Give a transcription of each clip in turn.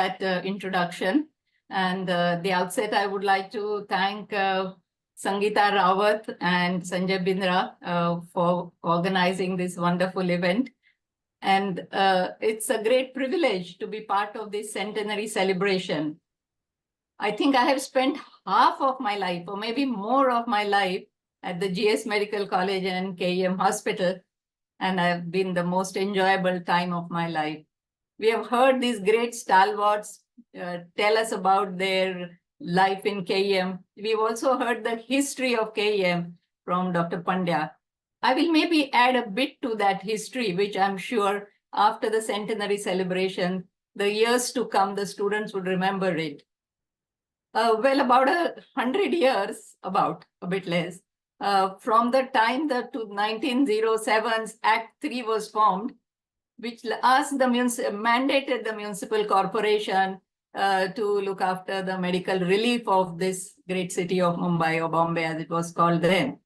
that introduction. And the outset, I would like to thank Sangeeta Rawat and Sanjay Bindra for organizing this wonderful event. And it's a great privilege to be part of this centenary celebration. I think I have spent half of my life, or maybe more of my life, at the GS Medical College and KEM Hospital, and I've been the most enjoyable time of my life. We have heard these great stalwarts tell us about their life in KEM. We've also heard the history of KEM from Dr. Pandya. I will maybe add a bit to that history, which I'm sure after the centenary celebration, the years to come, the students would remember it. Well, about 100 years, about a bit less, from the time the 1907's Act 3 was formed, which asked mandated the municipal corporation to look after the medical relief of this great city of Mumbai, or Bombay as it was called then.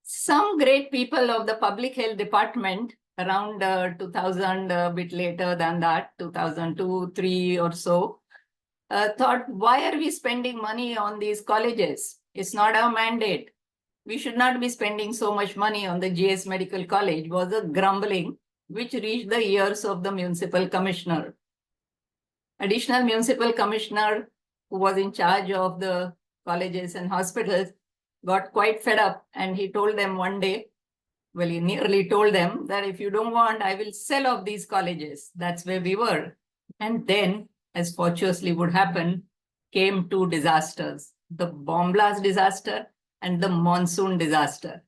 Some great people of the public health department around 2000, a bit later than that, 2002, 3 or so, thought, why are we spending money on these colleges? It's not our mandate. We should not be spending so much money on the GS Medical College, was a grumbling which reached the ears of the municipal commissioner. Additional municipal commissioner, who was in charge of the colleges and hospitals, got quite fed up, and he told them one day, well, he nearly told them that if you don't want, I will sell off these colleges. That's where we were. And then, as fortuitously would happen, came two disasters, the bomb blast disaster and the monsoon disaster.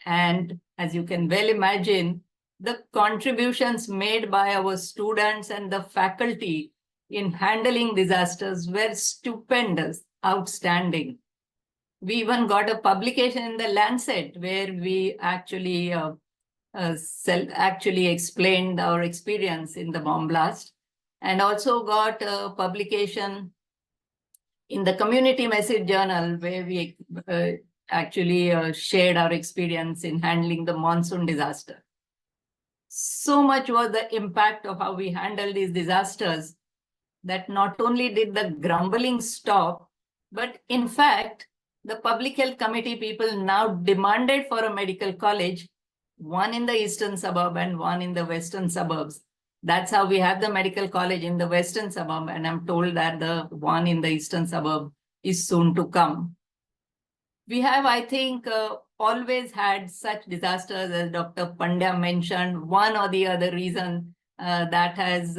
And as you can well imagine, the contributions made by our students and the faculty in handling disasters were stupendous, outstanding. We even got a publication in the Lancet where we actually explained our experience in the bomb blast, and also got a publication in the Community Message Journal where we shared our experience in handling the monsoon disaster. So much was the impact of how we handled these disasters that not only did the grumbling stop, but in fact, the Public Health Committee people now demanded for a medical college, one in the eastern suburb and one in the western suburbs. That's how we have the medical college in the western suburb, and I'm told that the one in the eastern suburb is soon to come. We have, I think, always had such disasters, as Dr. Pandya mentioned, one or the other reason that has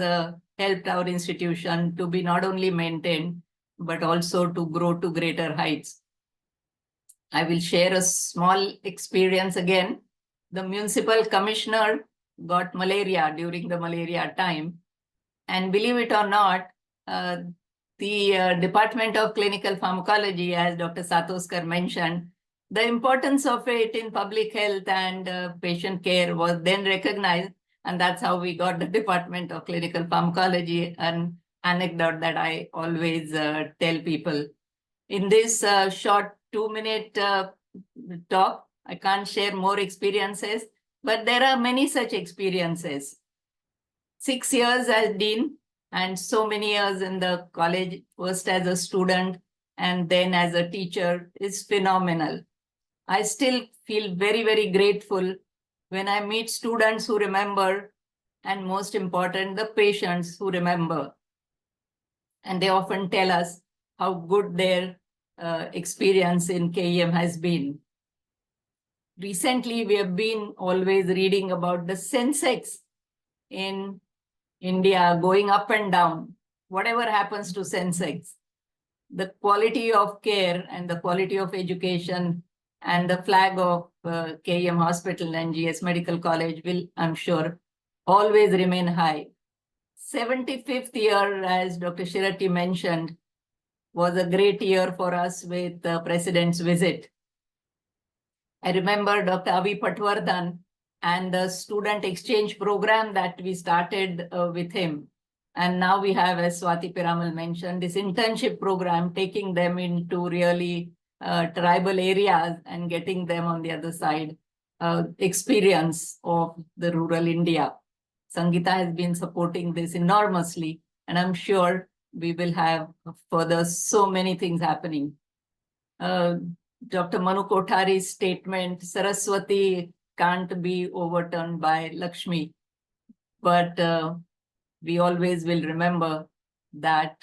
helped our institution to be not only maintained, but also to grow to greater heights. I will share a small experience again. The municipal commissioner got malaria during the malaria time. And believe it or not, the Department of Clinical Pharmacology, as Dr. Satoskar mentioned, the importance of it in public health and patient care was then recognized. And that's how we got the Department of Clinical Pharmacology, an anecdote that I always tell people. In this short 2-minute talk, I can't share more experiences, but there are many such experiences. 6 years as dean and so many years in the college, first as a student and then as a teacher, is phenomenal. I still feel very, very grateful when I meet students who remember, and most important, the patients who remember. And they often tell us how good their experience in KEM has been. Recently, we have been always reading about the sensex in India going up and down. Whatever happens to sensex, the quality of care and the quality of education and the flag of KEM Hospital and GS Medical College will, I'm sure, always remain high. 75th year, as Dr. Shirati mentioned, was a great year for us with the President's visit. I remember Dr. Avi Patwardhan and the student exchange program that we started with him. And now we have, as Swati Piramal mentioned, this internship program, taking them into really tribal areas and getting them on the other side experience of the rural India. Sangeeta has been supporting this enormously, and I'm sure we will have further so many things happening. Dr. Manu Kothari's statement, Saraswati can't be overturned by Lakshmi, but we always will remember that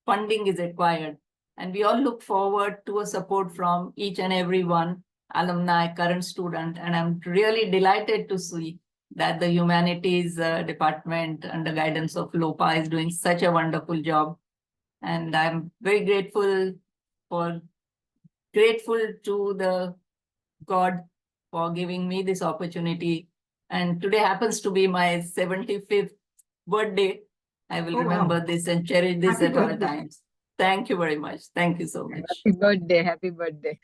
funding is required. And we all look forward to a support from each and every one, alumni, current student. And I'm really delighted to see that the humanities department under guidance of Lopa is doing such a wonderful job. And I'm very grateful to the God for giving me this opportunity. And today happens to be my 75th birthday. I will remember this and cherish this at all times. Thank you very much. Thank you so much. Happy birthday. Happy birthday.